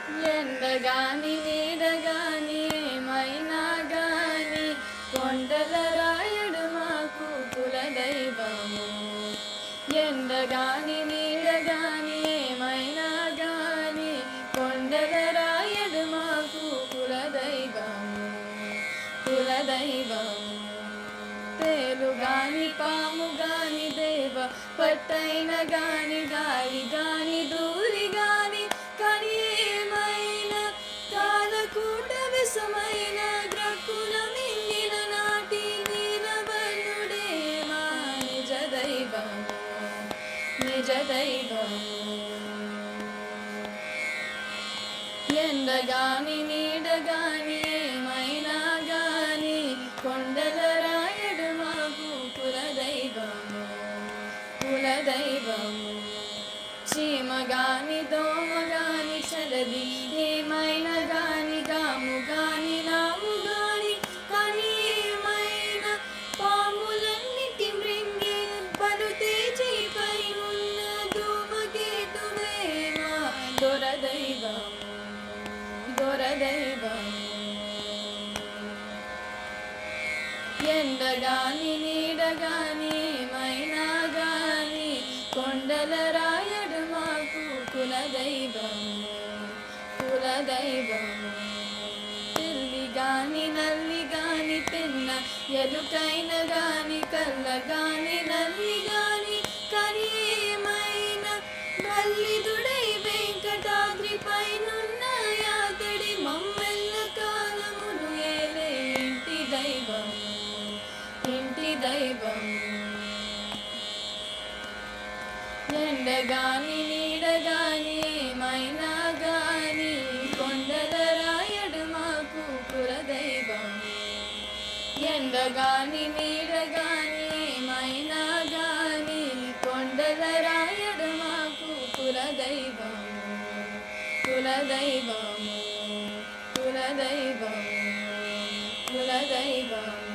ఎండగాని నీడగాని ఏమైనా గాని కొండల రాయడు మాకు కులదైవము. ఎండగాని నీడగాని ఏమైనా గాని కొండల రాయడు మాకు కులదైవము. కులదైవము. తేలు గాని పాము గాని దేవ పట్టైన గాని గాలి గాని దూరి గాని కానీ ఏమైనా కాలకూట విషమైన గ్రక్కున మింగిన నాటి నీలవర్ణుడే మా నిజ దైవము. నిజ దైవము. ఎండగాని నీడగాని ఏమైనా గాని కొండల రాయడు మాకు కులదైవము. కులదైవము. చీమగాని దోమగాని చలది ఏమైనా గాని గాము గాని నాము గాని కానీ ఏమైనా పాములన్నిటి మృంగి పలు తేజీపై ఉన్న ధూమకేతువే మా దొరదైవము. దొరదైవము. ఎండగాని నీడగాని ఏమైనా గాని కొండల రాయడు మాకు కులదైవము. కులదైవము. పిల్లి గాని నల్లి గాని పెన్న ఎలుకైన గాని కళ్ళ గాని నల్లి గాని కానీ ఏమైనా మల్లిదుడై వెంకటాద్రి పైనున్న యాతడి మమ్మెల్ల కాలమును ఏలే ఇంటి దైవము. ఇంటి దైవము. ఎండగాని నీడగాని ఏమైనా గాని కొండల రాయడు మాకు కులదైవము. ఎండగాని నీడగాని ఏమైనా గాని కొండల రాయడు మాకు కులదైవము. కులదైవము. కులదైవము. కులదైవము.